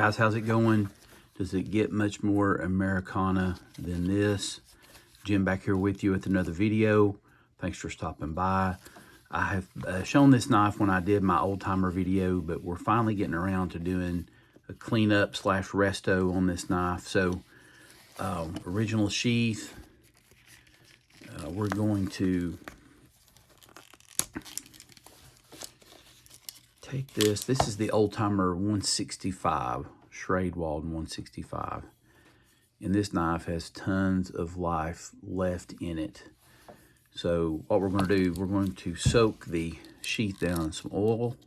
Guys, how's it going? Does it get much more Americana than this? Jim back here with you with another video. Thanks for stopping by. I have shown this knife when I did my old timer video, but we're finally getting around to doing a cleanup slash resto on this knife. So original sheath, we're going to take this. This is the old timer 165, Schrade Walden 165. And this knife has tons of life left in it. So what we're going to do, we're going to soak the sheath down in some oil.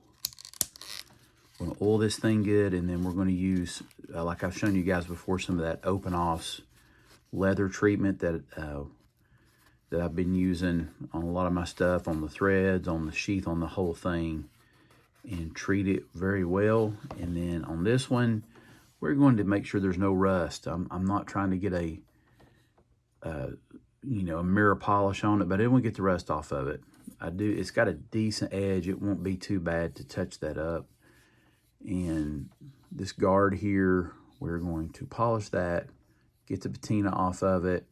We're going to oil this thing good, and then we're going to use, like I've shown you guys before, some of that Open Offs leather treatment that I've been using on a lot of my stuff, on the threads, on the sheath, on the whole thing, and treat it very well. And then on this one, we're going to make sure there's no rust. I'm not trying to get a mirror polish on it, but I didn't want to get the rust off of it. It's got a decent edge. It won't be too bad to touch that up. And this guard here, we're going to polish that, get the patina off of it,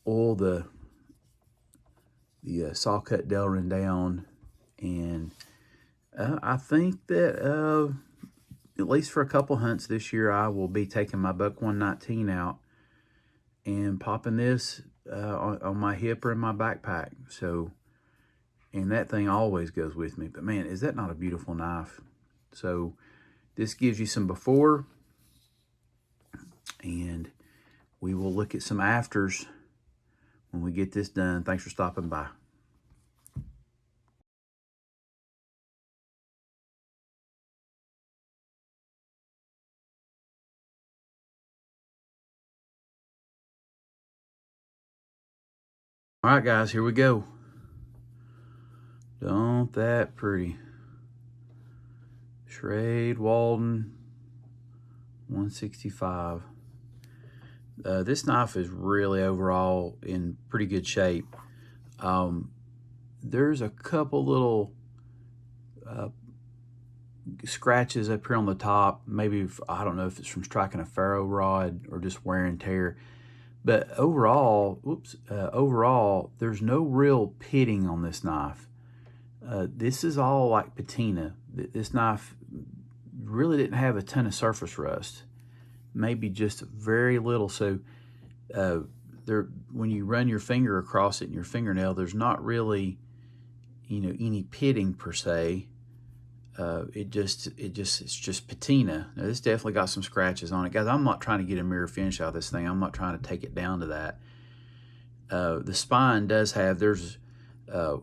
oil the saw cut Delrin down, and I think that at least for a couple hunts this year, I will be taking my Buck 119 out and popping this on my hip or in my backpack. So, and that thing always goes with me. But man, is that not a beautiful knife? So this gives you some before, and we will look at some afters when we get this done. Thanks for stopping by. All right, guys, here we go. Don't that pretty. Schrade Walden 165. This knife is really overall in pretty good shape. There's a couple little scratches up here on the top. Maybe, I don't know if it's from striking a ferro rod or just wear and tear. But overall, overall, there's no real pitting on this knife. This is all like patina. This knife really didn't have a ton of surface rust, maybe just very little. So when you run your finger across it in your fingernail, there's not really, any pitting per se. It's just patina. Now, this definitely got some scratches on it. Guys, I'm not trying to get a mirror finish out of this thing. I'm not trying to take it down to that. The spine does have, there's a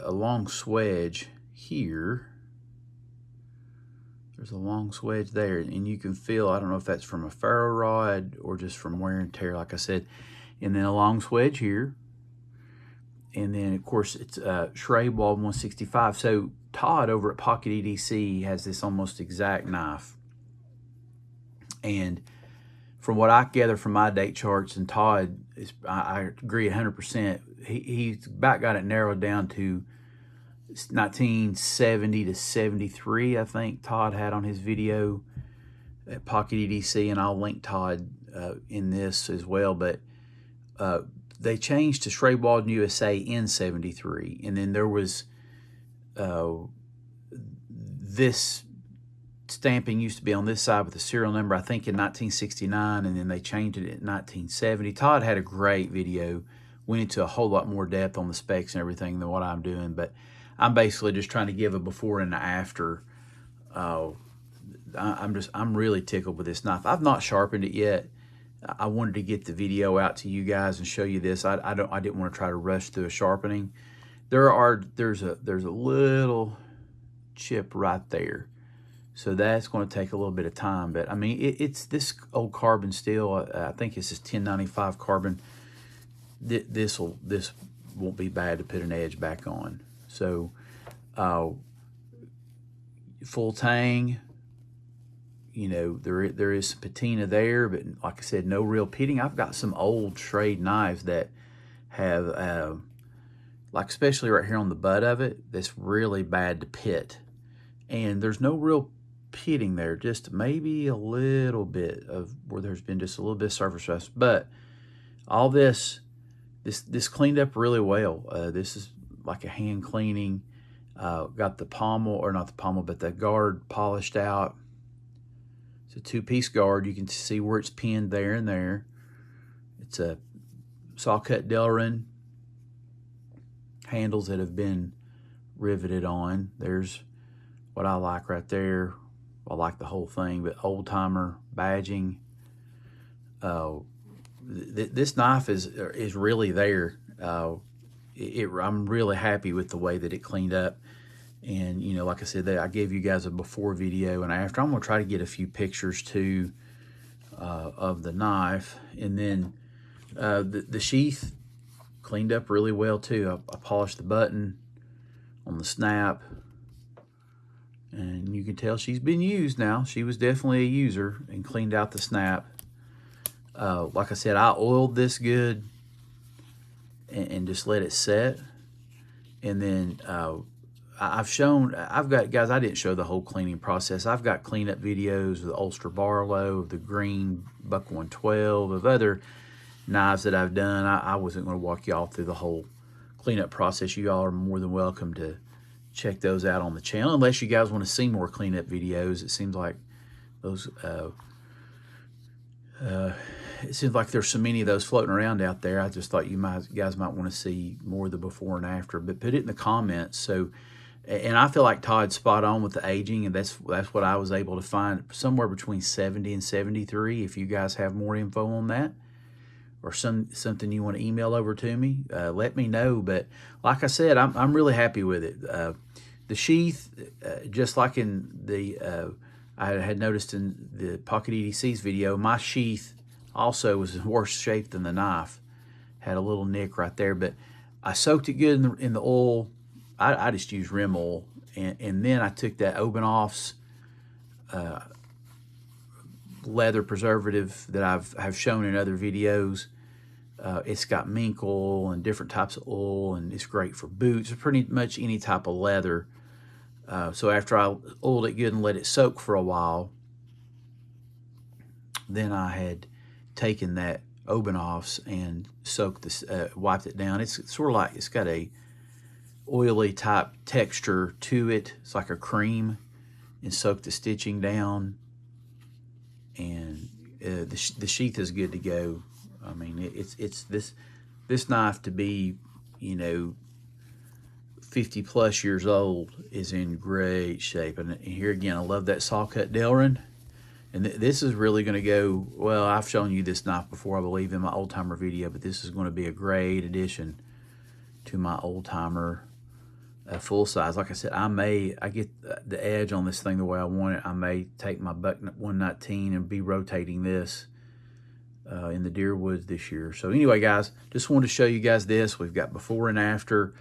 long swedge here. There's a long swedge there, and you can feel, I don't know if that's from a ferro rod or just from wear and tear, like I said. And then a long swedge here. And then, of course, it's Schrade Walden 165. So Todd over at Pocket EDC has this almost exact knife. And from what I gather from my date charts, and Todd, I agree 100%, he's about got it narrowed down to 1970 to 73, I think Todd had on his video at Pocket EDC, and I'll link Todd in this as well. But they changed to Schrade Walden USA in 73, and then there was this stamping used to be on this side with the serial number, I think in 1969, and then they changed it in 1970. Todd had a great video, went into a whole lot more depth on the specs and everything than what I'm doing, but I'm basically just trying to give a before and an after. I'm really tickled with this knife. I've not sharpened it yet. I wanted to get the video out to you guys and show you this. I didn't want to try to rush through a sharpening. There's a little chip right there, so that's going to take a little bit of time. But I mean, it's this old carbon steel. I think it's this 1095 carbon. This won't be bad to put an edge back on. So full tang. There is some patina there, but like I said, no real pitting. I've got some old Schrade knives that have, like especially right here on the butt of it, that's really bad to pit. And there's no real pitting there, just maybe a little bit of where there's been just a little bit of surface rust. But all this cleaned up really well. This is like a hand cleaning. Got the pommel, or not the pommel, but the guard polished out. It's a two-piece guard. You can see where it's pinned there and there. It's a saw-cut Delrin handles that have been riveted on. There's what I like right there. I like the whole thing, but old-timer badging. This knife is really there. I'm really happy with the way that it cleaned up. And, you know, like I said, I gave you guys a before video and after. I'm going to try to get a few pictures, too, of the knife. And then the sheath cleaned up really well, too. I polished the button on the snap. And you can tell she's been used now. She was definitely a user and cleaned out the snap. Like I said, I oiled this good and just let it set. And then I've got, guys, I didn't show the whole cleaning process. I've got cleanup videos of the Ulster Barlow, of the green Buck 112, of other knives that I've done. I wasn't going to walk y'all through the whole cleanup process. You all are more than welcome to check those out on the channel, unless you guys want to see more cleanup videos. It seems like those, it seems like there's so many of those floating around out there. I just thought you guys might want to see more of the before and after, but put it in the comments. So, and I feel like Todd's spot on with the aging, and that's what I was able to find, somewhere between 70 and 73. If you guys have more info on that, or something you want to email over to me, let me know. But like I said, I'm really happy with it. The sheath, just like in the I had noticed in the Pocket EDC's video, my sheath also was in worse shape than the knife. Had a little nick right there, but I soaked it good in the oil. I just used rim oil, and then I took that Obenoff's leather preservative that I've shown in other videos. It's got mink oil and different types of oil, and it's great for boots, pretty much any type of leather. So after I oiled it good and let it soak for a while, then I had taken that Obenoff's and soaked this, wiped it down. It's sort of like, it's got a oily type texture to it. It's like a cream, and soaked the stitching down, and the sheath is good to go. I mean, it's this knife, to be, you know, 50 plus years old, is in great shape. And here again, I love that saw cut Delrin. And this is really going to go well. I've shown you this knife before, I believe, in my old timer video, but this is going to be a great addition to my old timer full size. Like I said, I get the edge on this thing the way I want it. I may take my Buck 119 and be rotating this in the deer woods this year. So anyway, guys, just wanted to show you guys this. We've got before and after.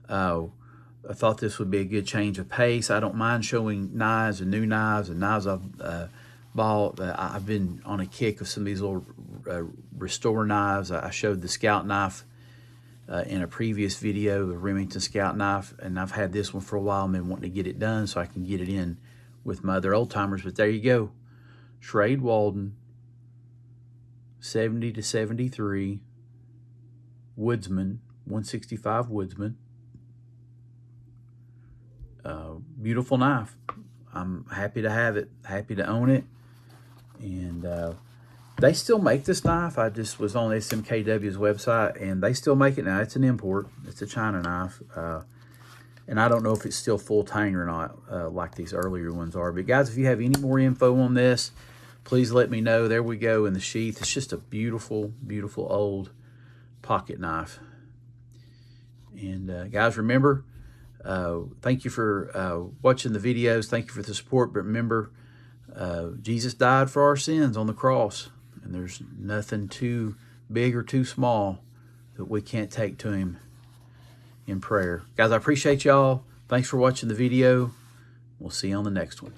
I thought this would be a good change of pace. I don't mind showing knives and new knives and knives I've bought. I've been on a kick of some of these little restore knives. I showed the Scout knife in a previous video, the Remington Scout knife, and I've had this one for a while. I've been wanting to get it done so I can get it in with my other old timers. But there you go, Schrade Walden 70 to 73 Woodsman, 165 Woodsman. Beautiful knife. I'm happy to have it, happy to own it. And they still make this knife. I just was on SMKW's website, and they still make it now. It's an import. It's a China knife. And I don't know if it's still full tang or not, like these earlier ones are. But guys, if you have any more info on this, please let me know. There we go in the sheath. It's just a beautiful, beautiful old pocket knife. And guys, remember, thank you for watching the videos. Thank you for the support. But remember, Jesus died for our sins on the cross, and there's nothing too big or too small that we can't take to him in prayer. Guys, I appreciate y'all. Thanks for watching the video. We'll see you on the next one.